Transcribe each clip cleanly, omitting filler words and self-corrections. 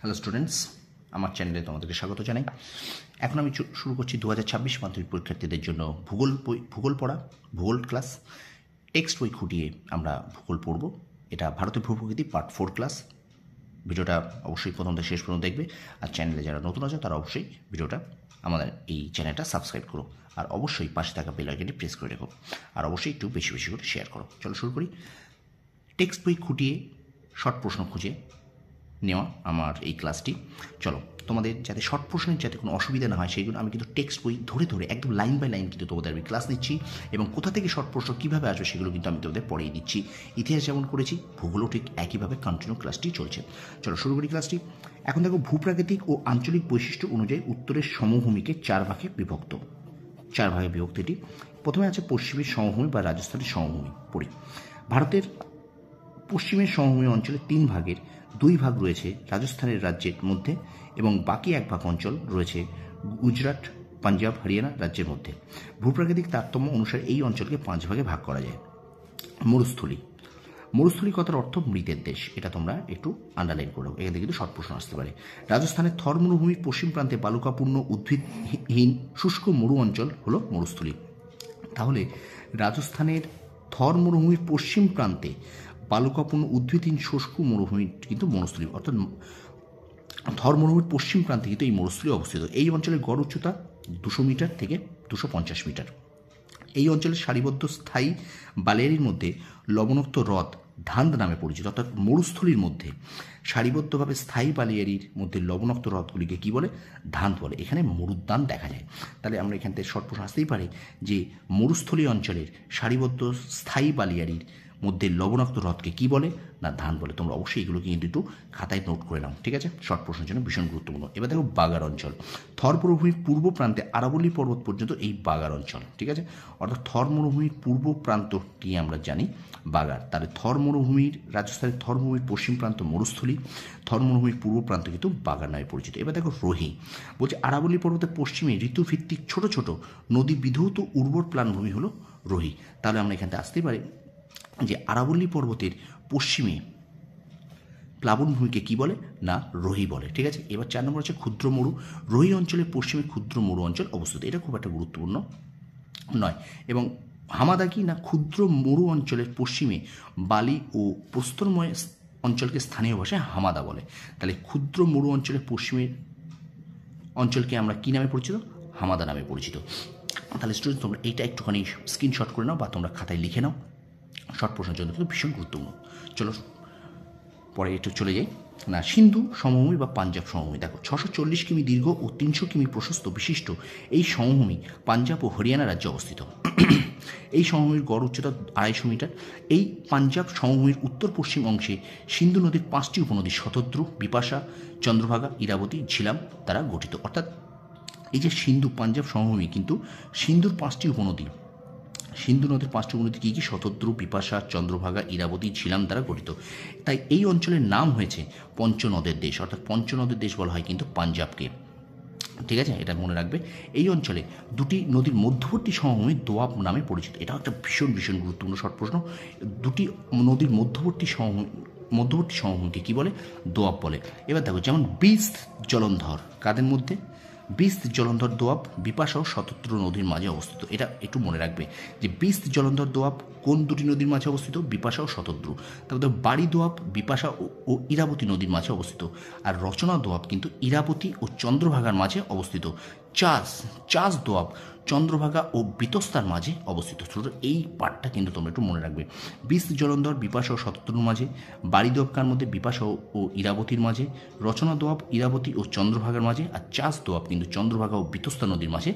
Hello students, আমার চ্যানেলে তোমাদেরকে স্বাগত জানাই। এখন আমি শুরু করছি 2026 মাধ্যমিক পরীক্ষার্থীদের জন্য ভূগোল পড়া, ভূগোল ক্লাস। টেক্সট বই খুঁটিয়ে আমরা ভূগোল পড়ব। এটা ভারতের ভূপ্রকৃতি পার্ট 4 ক্লাস। ভিডিওটা অবশ্যই প্রথম থেকে শেষ পর্যন্ত দেখবে। আর চ্যানেলে যারা নতুন আছে তারা অবশ্যই ভিডিওটা আমাদের এই চ্যানেলটা সাবস্ক্রাইব করো, আর অবশ্যই পাশে থাকা বেল আইকনটি প্রেস করে রেখো, আর অবশ্যই একটু বেশি বেশি করে শেয়ার করো। চলো শুরু করি। টেক্সট বই খুঁটিয়ে শর্ট প্রশ্ন খুঁজে নেওয়া আমার এই ক্লাসটি। চলো, তোমাদের যাতে শর্ট প্রশ্নের যাতে কোনো অসুবিধা না হয় সেই জন্য আমি কিন্তু টেক্সট বই ধরে ধরে একদম লাইন বাই লাইন কিন্তু তোমাদের আমি ক্লাস নিচ্ছি, এবং কোথা থেকে শর্ট প্রশ্ন কীভাবে আসবে সেগুলো কিন্তু আমি তোমাদের পড়িয়ে দিচ্ছি। ইতিহাস যেমন করেছি, ভূগোলও ঠিক একইভাবে কন্টিনিউ ক্লাসটি চলছে। চলো শুরু করি ক্লাসটি। এখন দেখো, ভূপ্রাকৃতিক ও আঞ্চলিক বৈশিষ্ট্য অনুযায়ী উত্তরের সমভূমিকে চার ভাগে বিভক্ত। এটি প্রথমে আছে পশ্চিমের সমভূমি বা রাজস্থানের সমভূমি। পড়ি। ভারতের পশ্চিমের সমভূমি অঞ্চলে 3 ভাগের 2 ভাগ রয়েছে রাজস্থানের রাজ্যের মধ্যে, এবং বাকি 1 ভাগ অঞ্চল রয়েছে গুজরাট, পাঞ্জাব, হরিয়ানা রাজ্যের মধ্যে। ভূপ্রাকৃতিক তারতম্য অনুসারে এই অঞ্চলকে 5 ভাগে ভাগ করা যায়। মরুস্থলী কথার অর্থ মৃতের দেশ, এটা তোমরা একটু আন্ডারলাইন করো, এখান থেকে কিন্তু শর্ট প্রশ্ন আসতে পারে। রাজস্থানের থর মরুভূমির পশ্চিম প্রান্তে বালুকাপূর্ণ উদ্ভিদহীন শুষ্ক মরু অঞ্চল হলো মরুস্থলী। তাহলে রাজস্থানের থর মরুভূমির পশ্চিম প্রান্তে বালুকাপূর্ণ উদ্ভিদহীন শুষ্ক মরুভূমি কিন্তু মরুস্থলী, অর্থাৎ থর মরুভূমির পশ্চিম প্রান্তে কিন্তু এই মরুস্থলী অবস্থিত। এই অঞ্চলের গড় উচ্চতা 200 মিটার থেকে 250 মিটার। এই অঞ্চলের সারিবদ্ধ স্থায়ী বালিয়াড়ির মধ্যে লবণাক্ত হ্রদ ধান্দ নামে পরিচিত, অর্থাৎ মরুস্থলীর মধ্যে সারিবদ্ধভাবে স্থায়ী বালিয়াড়ির মধ্যে লবণাক্ত হ্রদগুলিকে কী বলে? ধান্দ বলে। এখানে মরুদ্যান দেখা যায়। তাহলে আমরা এখান থেকে শর্ট প্রশ্ন আসতেই পারি যে মরুস্থলী অঞ্চলের সারিবদ্ধ স্থায়ী বালিয়াড়ির মধ্যে লবণাক্ত হ্রদকে কী বলে? না ধান বলে। তোমরা অবশ্যই এগুলোকে কিন্তু একটু খাতায় নোট করে নাও, ঠিক আছে? শর্ট প্রশ্নের জন্য ভীষণ গুরুত্বপূর্ণ। এবার দেখো, বাগার অঞ্চল। থর মরুভূমির পূর্ব প্রান্তে আরাবল্লী পর্বত পর্যন্ত এই বাগার অঞ্চল, ঠিক আছে? অর্থাৎ থর মরুভূমির পূর্ব প্রান্তটি আমরা জানি বাগার। তাহলে থর মরুভূমির রাজস্থানের থর মরুভূমির পশ্চিম প্রান্ত মরুস্থলী, থর মরুভূমির পূর্ব প্রান্ত কিন্তু বাগার নামে পরিচিত। এবার দেখো, রোহি বলছে আরাবল্লী পর্বতের পশ্চিমে ঋতুভিত্তিক ছোট ছোট নদী বিধৌত উর্বর প্লানভূমি হলো রোহি। তাহলে আমরা এখান থেকে আসতেই পারি যে আরাবল্লী পর্বতের পশ্চিমে প্লাবনভূমিকে কী বলে? না রোহি বলে, ঠিক আছে? এবার 4 নম্বর হচ্ছে ক্ষুদ্র মরু। রোহি অঞ্চলের পশ্চিমে ক্ষুদ্র মরু অঞ্চল অবস্থিত। এটা খুব একটা গুরুত্বপূর্ণ নয়। এবং হামাদা কি? না ক্ষুদ্র মরু অঞ্চলের পশ্চিমে বালি ও প্রস্তরময় অঞ্চলকে স্থানীয় ভাষায় হামাদা বলে। তাহলে ক্ষুদ্র মরু অঞ্চলের পশ্চিমের অঞ্চলকে আমরা কী নামে পরিচিত? হামাদা নামে পরিচিত। তাহলে স্টুডেন্ট, তোমরা এইটা একটুখানি স্ক্রিনশট করে নাও বা তোমরা খাতায় লিখে নাও, শর্ট প্রশ্নের জন্য কিন্তু ভীষণ গুরুত্বপূর্ণ। চলো পরে একটু চলে যাই। না, সিন্ধু সমভূমি বা পাঞ্জাব সমভূমি। দেখো, 640 কিমি দীর্ঘ ও 300 কিমি প্রশস্ত বিশিষ্ট এই সমভূমি পাঞ্জাব ও হরিয়ানা রাজ্যে অবস্থিত। এই সমভূমির গড় উচ্চতা 250 মিটার। এই পাঞ্জাব সমভূমির উত্তর পশ্চিম অংশে সিন্ধু নদীর 5টি উপনদী শতদ্রু, বিপাশা, চন্দ্রভাগা, ইরাবতী, ঝিলাম দ্বারা গঠিত। অর্থাৎ এই যে সিন্ধু পাঞ্জাব সমভূমি, কিন্তু সিন্ধুর 5টি উপনদী, সিন্ধু নদীর 5টি উপনদী কী কী? শতদ্রু, বিপাশা, চন্দ্রভাগা, ইরাবতী, ঝিলাম দ্বারা গঠিত। তাই এই অঞ্চলের নাম হয়েছে পঞ্চনদের দেশ, অর্থাৎ পঞ্চনদের দেশ বলা হয় কিন্তু পাঞ্জাবকে, ঠিক আছে? এটা মনে রাখবে। এই অঞ্চলে 2টি নদীর মধ্যবর্তী সমভূমি দোয়াব নামে পরিচিত। এটাও একটা ভীষণ ভীষণ গুরুত্বপূর্ণ শর্ট প্রশ্ন। 2টি নদীর মধ্যবর্তী সমভূমিকে কী বলে? দোয়াব বলে। এবার দেখো, যেমন বিস্ত জলন্ধর কাদের মধ্যে? বিস্ত জলন্ধর দোয়াব বিপাশা ও শতদ্রু নদীর মাঝে অবস্থিত। এটা একটু মনে রাখবে যে বিস্ত জলন্ধর দোয়াব কোন 2টি নদীর মাঝে অবস্থিত? বিপাশা ও শতদ্রু। তারপরে বাড়ি দোয়াব বিপাশা ও ইরাবতী নদীর মাঝে অবস্থিত। আর রচনা দোয়াব কিন্তু ইরাবতী ও চন্দ্রভাগার মাঝে অবস্থিত। চাষ দোয়াব চন্দ্রভাগা ও বিতস্তার মাঝে অবস্থিত। এই পার্টটা কিন্তু তোমরা একটু মনে রাখবে। বিস্ত জলন্ধর বিপাশা ও শতদ্রুর মাঝে, বাড়ি দোয়াব কার মধ্যে? বিপাশা ও ইরাবতীর মাঝে, রচনা দোয়াব ইরাবতী ও চন্দ্রভাগার মাঝে, আর চাষ দোয়াব কিন্তু চন্দ্রভাগা ও বিতস্তা নদীর মাঝে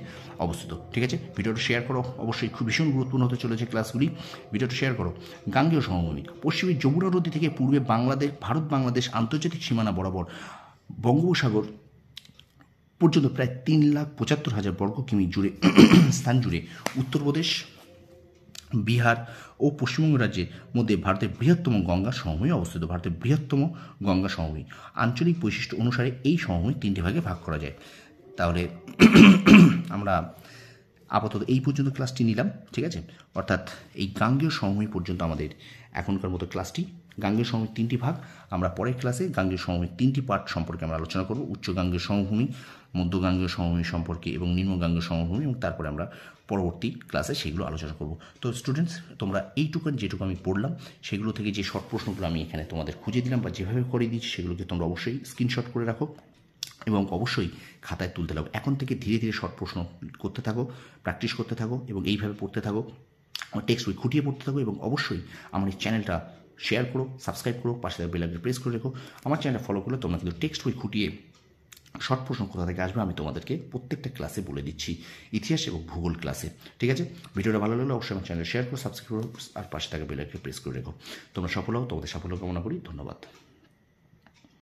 অবস্থিত, ঠিক আছে? ভিডিওটা শেয়ার করো, অবশ্যই খুব ভীষণ গুরুত্বপূর্ণ হতে চলেছে ক্লাসগুলি। ভিডিওটা শেয়ার করো। গাঙ্গেয় সমভূমি। পশ্চিমে যমুনা নদী থেকে পূর্বে ভারত বাংলাদেশ আন্তর্জাতিক সীমানা বরাবর বঙ্গোপসাগর পর্যন্ত প্রায় 3,75,000 বর্গ কিমি জুড়ে স্থান জুড়ে উত্তরপ্রদেশ, বিহার ও পশ্চিমবঙ্গ রাজ্যের মধ্যে ভারতের বৃহত্তম গঙ্গা সমভূমি অবস্থিত। ভারতের বৃহত্তম গঙ্গা সমভূমি। আঞ্চলিক বৈশিষ্ট্য অনুসারে এই সমভূমি 3টে ভাগে ভাগ করা যায়। তাহলে আমরা আপাতত এই পর্যন্ত ক্লাসটি নিলাম, ঠিক আছে? অর্থাৎ এই গাঙ্গেয় সমভূমি পর্যন্ত আমাদের এখনকার মতো ক্লাসটি গাঙ্গেয় সমভূমির 3টি ভাগ। আমরা পরের ক্লাসে গাঙ্গেয় সমভূমির 3টি পার্ট সম্পর্কে আমরা আলোচনা করব, উচ্চ গাঙ্গেয় সমভূমি, মধ্য গাঙ্গেয় সমভূমি সম্পর্কে এবং নিম্ন গাঙ্গেয় সমভূমি, এবং তারপরে আমরা পরবর্তী ক্লাসে সেগুলো আলোচনা করব। তো স্টুডেন্টস, তোমরা যেটুকু আমি পড়লাম সেগুলো থেকে যে শর্ট প্রশ্নগুলো আমি এখানে তোমাদের খুঁজে দিলাম বা যেভাবে করে দিচ্ছি সেগুলোকে তোমরা অবশ্যই স্ক্রিনশট করে রাখো এবং অবশ্যই খাতায় তুলতে থাকো। এখন থেকে ধীরে ধীরে শর্ট প্রশ্ন করতে থাকো, প্র্যাকটিস করতে থাকো এবং এইভাবে পড়তে থাকো, টেক্সট বই খুঁটিয়ে পড়তে থাকো এবং অবশ্যই আমার এই চ্যানেলটা শেয়ার করো, সাবস্ক্রাইব করো, পাশে থাকা বেল আইকনটা প্রেস করে রেখো। আমার চ্যানেলটা ফলো করলে তোমরা কিন্তু টেক্সট বই খুঁটিয়ে শর্ট প্রশ্ন কোথা থেকে আসবে আমি তোমাদেরকে প্রত্যেকটা ক্লাসে বলে দিচ্ছি, ইতিহাস এবং ভূগোল ক্লাসে। ঠিক আছে, ভিডিওটা ভালো লাগলে অবশ্যই আমার চ্যানেল শেয়ার করো, সাবস্ক্রাইব করো আর পাশে থাকা বেল আইকনটা প্রেস করে রেখো। তোমরা সফল হও, তোমাদের সাফল্য কামনা করি। ধন্যবাদ।